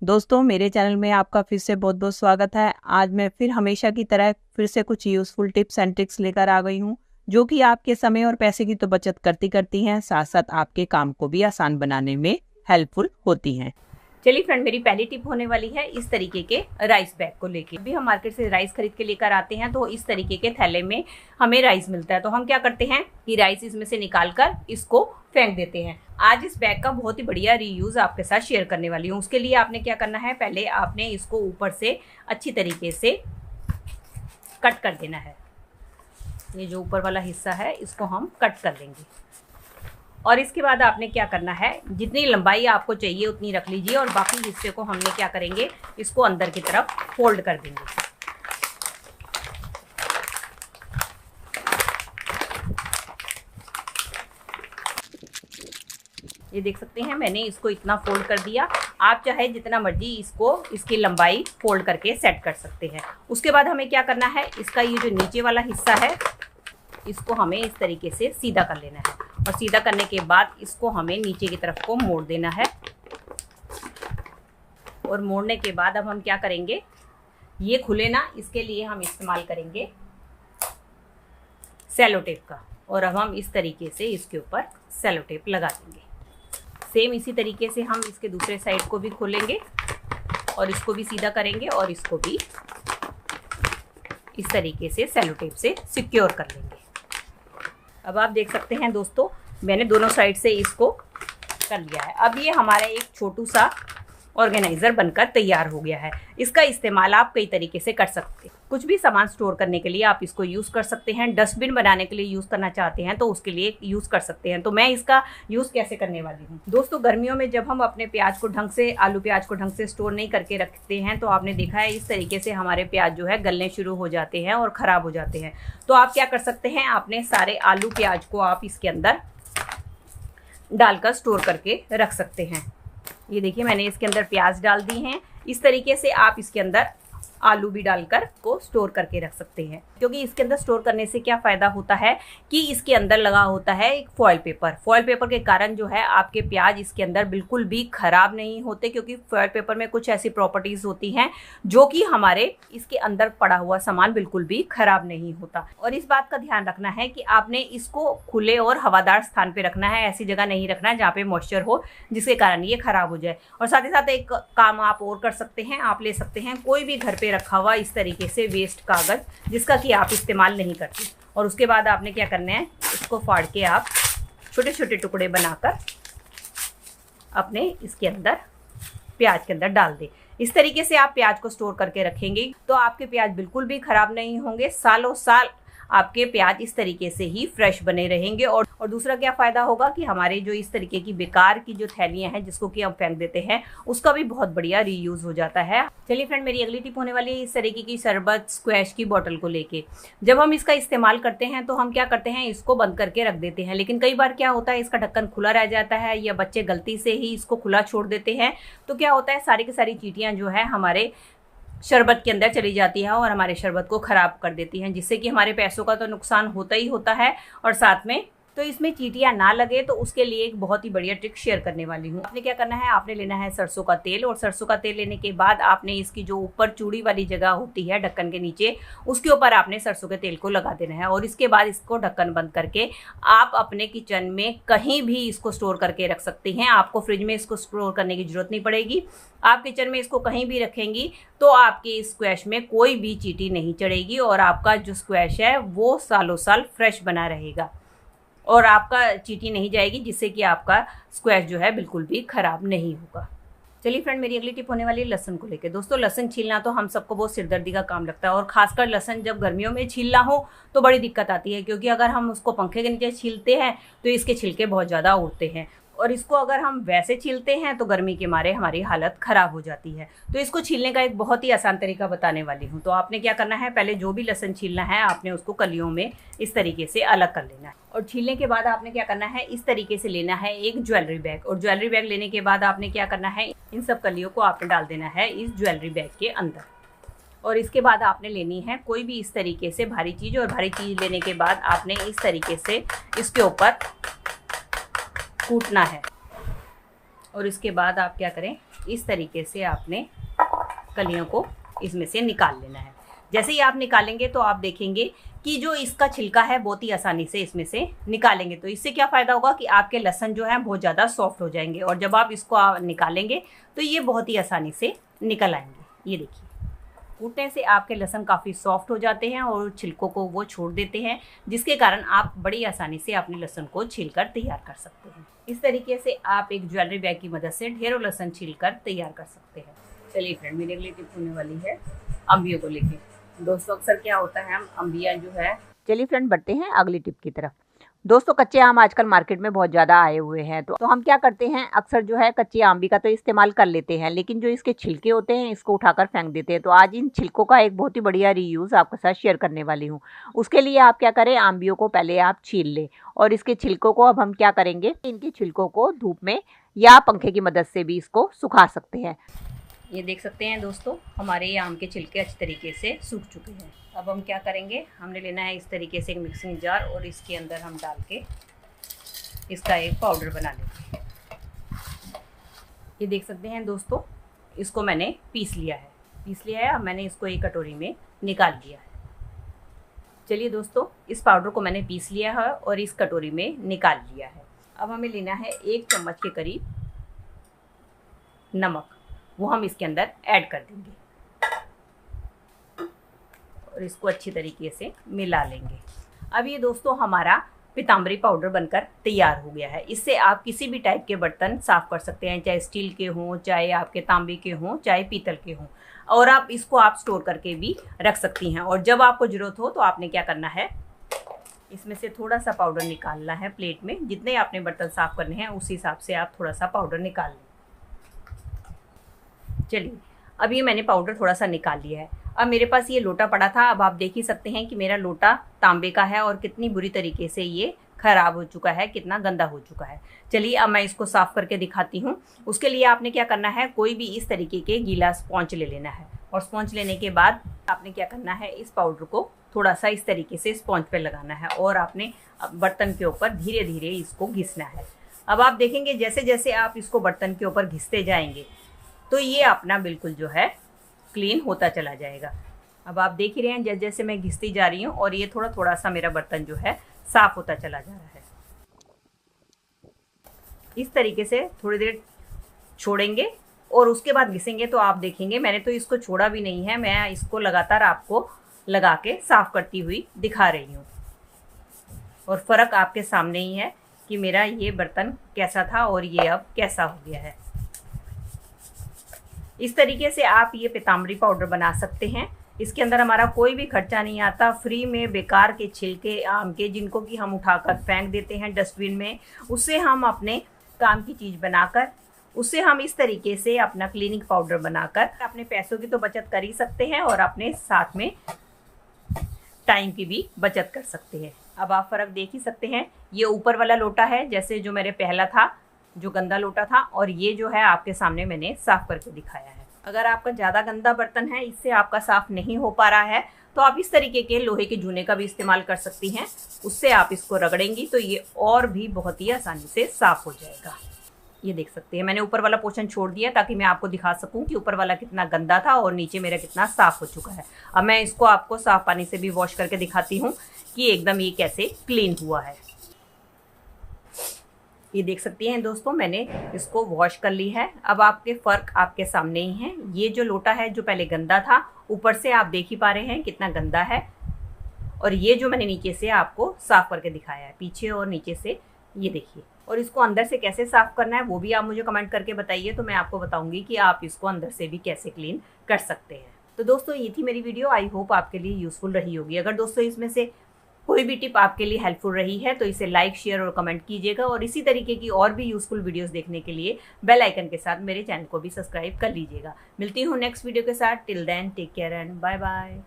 दोस्तों मेरे चैनल में आपका फिर से बहुत बहुत स्वागत है। आज मैं फिर हमेशा की तरह फिर से कुछ यूज़फुल टिप्स एंड ट्रिक्स लेकर आ गई हूँ, जो कि आपके समय और पैसे की तो बचत करती हैं, साथ साथ आपके काम को भी आसान बनाने में हेल्पफुल होती हैं। चलिए फ्रेंड, मेरी पहली टिप होने वाली है इस तरीके के राइस बैग को लेके। अभी हम मार्केट से राइस खरीद के लेकर आते हैं तो इस तरीके के थैले में हमें राइस मिलता है। तो हम क्या करते हैं कि राइस इसमें से निकाल कर इसको फेंक देते हैं। आज इस बैग का बहुत ही बढ़िया रीयूज आपके साथ शेयर करने वाली हूँ। उसके लिए आपने क्या करना है, पहले आपने इसको ऊपर से अच्छी तरीके से कट कर देना है। ये जो ऊपर वाला हिस्सा है इसको हम कट कर लेंगे और इसके बाद आपने क्या करना है, जितनी लंबाई आपको चाहिए उतनी रख लीजिए और बाकी हिस्से को हमने क्या करेंगे, इसको अंदर की तरफ फोल्ड कर देंगे। ये देख सकते हैं मैंने इसको इतना फोल्ड कर दिया। आप चाहे जितना मर्जी इसकी लंबाई फोल्ड करके सेट कर सकते हैं। उसके बाद हमें क्या करना है, इसका ये जो नीचे वाला हिस्सा है इसको हमें इस तरीके से सीधा कर लेना है और सीधा करने के बाद इसको हमें नीचे की तरफ को मोड़ देना है। और मोड़ने के बाद अब हम क्या करेंगे, ये खुले ना, इसके लिए हम इस्तेमाल करेंगे सेलो टेप का। और अब हम इस तरीके से इसके ऊपर सेलो टेप लगा देंगे। सेम इसी तरीके से हम इसके दूसरे साइड को भी खोलेंगे और इसको भी सीधा करेंगे और इसको भी इस तरीके से सेलो टेप से सिक्योर कर लेंगे। अब आप देख सकते हैं दोस्तों, मैंने दोनों साइड से इसको कर लिया है। अब ये हमारा एक छोटू सा ऑर्गेनाइज़र बनकर तैयार हो गया है। इसका इस्तेमाल आप कई तरीके से कर सकते हैं। कुछ भी सामान स्टोर करने के लिए आप इसको यूज़ कर सकते हैं। डस्टबिन बनाने के लिए यूज़ करना चाहते हैं तो उसके लिए यूज़ कर सकते हैं। तो मैं इसका यूज़ कैसे करने वाली हूँ दोस्तों, गर्मियों में जब हम अपने प्याज को ढंग से, आलू प्याज को ढंग से स्टोर नहीं करके रखते हैं तो आपने देखा है इस तरीके से हमारे प्याज जो है गलने शुरू हो जाते हैं और ख़राब हो जाते हैं। तो आप क्या कर सकते हैं, आपने सारे आलू प्याज को आप इसके अंदर डालकर स्टोर करके रख सकते हैं। ये देखिए मैंने इसके अंदर प्याज डाल दी हैं। इस तरीके से आप इसके अंदर आलू भी डालकर को स्टोर करके रख सकते हैं। क्योंकि इसके अंदर स्टोर करने से क्या फ़ायदा होता है कि इसके अंदर लगा होता है एक फॉयल पेपर। फॉयल पेपर के कारण जो है आपके प्याज इसके अंदर बिल्कुल भी ख़राब नहीं होते, क्योंकि फॉयल पेपर में कुछ ऐसी प्रॉपर्टीज़ होती हैं जो कि हमारे इसके अंदर पड़ा हुआ सामान बिल्कुल भी ख़राब नहीं होता। और इस बात का ध्यान रखना है कि आपने इसको खुले और हवादार स्थान पर रखना है। ऐसी जगह नहीं रखना है जहाँ पे मॉइस्चर हो जिसके कारण ये ख़राब हो जाए। और साथ ही साथ एक काम आप और कर सकते हैं, आप ले सकते हैं कोई भी घर पे रखा हुआ इस तरीके से वेस्ट कागज़ जिसका कि आप इस्तेमाल नहीं करते। और उसके बाद आपने क्या करना है, इसको फाड़ के आप छोटे छोटे टुकड़े बनाकर अपने इसके अंदर प्याज के अंदर डाल दें। इस तरीके से आप प्याज को स्टोर करके रखेंगे तो आपके प्याज बिल्कुल भी ख़राब नहीं होंगे। सालों साल आपके प्याज इस तरीके से ही फ्रेश बने रहेंगे। और दूसरा क्या फ़ायदा होगा कि हमारे जो इस तरीके की बेकार की जो थैलियाँ हैं जिसको कि हम फेंक देते हैं उसका भी बहुत बढ़िया रीयूज़ हो जाता है। चलिए फ्रेंड, मेरी अगली टिप होने वाली है इस तरीके की शरबत स्क्वैश की बोतल को लेके। जब हम इसका इस्तेमाल करते हैं तो हम क्या करते हैं, इसको बंद करके रख देते हैं। लेकिन कई बार क्या होता है, इसका ढक्कन खुला रह जाता है या बच्चे गलती से ही इसको खुला छोड़ देते हैं। तो क्या होता है, सारी की सारी चींटियाँ जो है हमारे शरबत के अंदर चली जाती है और हमारे शरबत को ख़राब कर देती हैं, जिससे कि हमारे पैसों का तो नुकसान होता ही होता है और साथ में तो इसमें चींटियाँ ना लगे तो उसके लिए एक बहुत ही बढ़िया ट्रिक शेयर करने वाली हूँ। आपने क्या करना है, आपने लेना है सरसों का तेल। और सरसों का तेल लेने के बाद आपने इसकी जो ऊपर चूड़ी वाली जगह होती है ढक्कन के नीचे, उसके ऊपर आपने सरसों के तेल को लगा देना है। और इसके बाद इसको ढक्कन बंद करके आप अपने किचन में कहीं भी इसको स्टोर करके रख सकती हैं। आपको फ्रिज में इसको स्टोर करने की ज़रूरत नहीं पड़ेगी। आप किचन में इसको कहीं भी रखेंगी तो आपके इस स्क्वैश में कोई भी चींटी नहीं चढ़ेगी और आपका जो स्क्वैश है वो सालों साल फ्रेश बना रहेगा और आपका चींटी नहीं जाएगी, जिससे कि आपका स्क्वैश जो है बिल्कुल भी ख़राब नहीं होगा। चलिए फ्रेंड, मेरी अगली टिप होने वाली है लहसुन को लेकर। दोस्तों, लहसुन छीलना तो हम सबको बहुत सिरदर्दी का काम लगता है और ख़ासकर लहसुन जब गर्मियों में छीलना हो तो बड़ी दिक्कत आती है, क्योंकि अगर हम उसको पंखे के नीचे छीलते हैं तो इसके छिलके बहुत ज़्यादा उड़ते हैं और इसको अगर हम वैसे छीलते हैं तो गर्मी के मारे हमारी हालत ख़राब हो जाती है। तो इसको छीलने का एक बहुत ही आसान तरीका बताने वाली हूँ। तो आपने क्या करना है, पहले जो भी लहसुन छीलना है आपने उसको कलियों में इस तरीके से अलग कर लेना है। और छीलने के बाद आपने क्या करना है, इस तरीके से लेना है एक ज्वेलरी बैग। और ज्वेलरी बैग लेने के बाद आपने क्या करना है, इन सब कलियों को आपने डाल देना है इस ज्वेलरी बैग के अंदर। और इसके बाद आपने लेनी है कोई भी इस तरीके से भारी चीज़। और भारी चीज़ लेने के बाद आपने इस तरीके से इसके ऊपर कूटना है। और इसके बाद आप क्या करें, इस तरीके से आपने कलियों को इसमें से निकाल लेना है। जैसे ही आप निकालेंगे तो आप देखेंगे कि जो इसका छिलका है बहुत ही आसानी से इसमें से निकालेंगे। तो इससे क्या फ़ायदा होगा कि आपके लहसुन जो है बहुत ज़्यादा सॉफ्ट हो जाएंगे और जब आप इसको निकालेंगे तो ये बहुत ही आसानी से निकल आएंगे। ये देखिए, कूटने से आपके लहसुन काफ़ी सॉफ्ट हो जाते हैं और छिलकों को वो छोड़ देते हैं, जिसके कारण आप बड़ी आसानी से अपने लहसुन को छीलकर तैयार कर सकते हैं। इस तरीके से आप एक ज्वेलरी बैग की मदद से ढेरों लहसुन छीलकर तैयार कर सकते हैं। चलिए फ्रेंड, मेरी अगली टिप होने वाली है अम्बियों को लेके। दोस्तों अक्सर क्या होता है, हम अम्बिया जो है, चलिए फ्रेंड बढ़ते हैं अगली टिप की तरफ। दोस्तों कच्चे आम आजकल मार्केट में बहुत ज़्यादा आए हुए हैं, तो हम क्या करते हैं, अक्सर जो है कच्ची आम्बी का तो इस्तेमाल कर लेते हैं, लेकिन जो इसके छिलके होते हैं इसको उठाकर फेंक देते हैं। तो आज इन छिलकों का एक बहुत ही बढ़िया रीयूज़ आपके साथ शेयर करने वाली हूँ। उसके लिए आप क्या करें, आम्बियों को पहले आप छील लें और इसके छिलकों को अब हम क्या करेंगे, इनके छिलकों को धूप में या पंखे की मदद से भी इसको सुखा सकते हैं। ये देख सकते हैं दोस्तों, हमारे ये आम के छिलके अच्छी तरीके से सूख चुके हैं। अब हम क्या करेंगे, हमने लेना है इस तरीके से एक मिक्सिंग जार और इसके अंदर हम डाल के इसका एक पाउडर बना लेंगे। ये देख सकते हैं दोस्तों, इसको मैंने पीस लिया है। अब मैंने इसको एक कटोरी में निकाल लिया है। चलिए दोस्तों, इस पाउडर को मैंने पीस लिया है और इस कटोरी में निकाल लिया है। अब हमें लेना है 1 चम्मच के करीब नमक, वो हम इसके अंदर ऐड कर देंगे और इसको अच्छी तरीके से मिला लेंगे। अब ये दोस्तों हमारा पीताम्बरी पाउडर बनकर तैयार हो गया है। इससे आप किसी भी टाइप के बर्तन साफ़ कर सकते हैं, चाहे स्टील के हों, चाहे आपके तांबे के हों, चाहे पीतल के हों, और आप इसको स्टोर करके भी रख सकती हैं। और जब आपको ज़रूरत हो तो आपने क्या करना है, इसमें से थोड़ा सा पाउडर निकालना है प्लेट में। जितने आपने बर्तन साफ़ करने हैं उस हिसाब से आप थोड़ा सा पाउडर निकाल लें। चलिए, अब ये मैंने पाउडर थोड़ा सा निकाल लिया है। अब मेरे पास ये लोटा पड़ा था। अब आप देख ही सकते हैं कि मेरा लोटा तांबे का है और कितनी बुरी तरीके से ये ख़राब हो चुका है, कितना गंदा हो चुका है। चलिए अब मैं इसको साफ़ करके दिखाती हूँ। उसके लिए आपने क्या करना है, कोई भी इस तरीके के गीला स्पॉन्ज ले लेना है और स्पॉन्ज लेने के बाद आपने क्या करना है, इस पाउडर को थोड़ा सा इस तरीके से स्पॉन्ज पे लगाना है और आपने बर्तन के ऊपर धीरे धीरे इसको घिसना है। अब आप देखेंगे जैसे जैसे आप इसको बर्तन के ऊपर घिसते जाएंगे तो ये अपना बिल्कुल जो है क्लीन होता चला जाएगा। अब आप देख ही रहे हैं जैसे जैसे मैं घिसती जा रही हूँ और ये थोड़ा थोड़ा सा मेरा बर्तन जो है साफ होता चला जा रहा है। इस तरीके से थोड़ी देर छोड़ेंगे और उसके बाद घिसेंगे तो आप देखेंगे, मैंने तो इसको छोड़ा भी नहीं है, मैं इसको लगातार आपको लगा के साफ करती हुई दिखा रही हूँ और फ़र्क आपके सामने ही है कि मेरा ये बर्तन कैसा था और ये अब कैसा हो गया है। इस तरीके से आप ये पीताम्बरी पाउडर बना सकते हैं। इसके अंदर हमारा कोई भी खर्चा नहीं आता, फ्री में बेकार के छिलके आम के जिनको कि हम उठाकर फेंक देते हैं डस्टबिन में, उससे हम अपने काम की चीज़ बनाकर उससे हम इस तरीके से अपना क्लीनिंग पाउडर बनाकर अपने पैसों की तो बचत कर ही सकते हैं और अपने साथ में टाइम की भी बचत कर सकते हैं। अब आप फ़र्क देख ही सकते हैं, ये ऊपर वाला लोटा है जैसे जो मेरे पहला था, जो गंदा लोटा था, और ये जो है आपके सामने मैंने साफ़ करके दिखाया है। अगर आपका ज़्यादा गंदा बर्तन है, इससे आपका साफ़ नहीं हो पा रहा है, तो आप इस तरीके के लोहे के जूने का भी इस्तेमाल कर सकती हैं। उससे आप इसको रगड़ेंगी तो ये और भी बहुत ही आसानी से साफ़ हो जाएगा। ये देख सकते हैं, मैंने ऊपर वाला पोर्शन छोड़ दिया ताकि मैं आपको दिखा सकूं कि ऊपर वाला कितना गंदा था और नीचे मेरा कितना साफ़ हो चुका है। अब मैं इसको आपको साफ़ पानी से भी वॉश करके दिखाती हूँ कि एकदम ये कैसे क्लीन हुआ है। ये देख सकती हैं दोस्तों, मैंने इसको वॉश कर ली है। अब आपके फ़र्क आपके सामने ही हैं। ये जो लोटा है जो पहले गंदा था, ऊपर से आप देख ही पा रहे हैं कितना गंदा है, और ये जो मैंने नीचे से आपको साफ़ करके दिखाया है, पीछे और नीचे से, ये देखिए। और इसको अंदर से कैसे साफ़ करना है वो भी आप मुझे कमेंट करके बताइए, तो मैं आपको बताऊंगी कि आप इसको अंदर से भी कैसे क्लीन कर सकते हैं। तो दोस्तों ये थी मेरी वीडियो, आई होप आपके लिए यूज़फुल रही होगी। अगर दोस्तों इसमें से कोई भी टिप आपके लिए हेल्पफुल रही है तो इसे लाइक, शेयर और कमेंट कीजिएगा, और इसी तरीके की और भी यूज़फुल वीडियोस देखने के लिए बेल आइकन के साथ मेरे चैनल को भी सब्सक्राइब कर लीजिएगा। मिलती हूँ नेक्स्ट वीडियो के साथ। Till then take care and bye bye.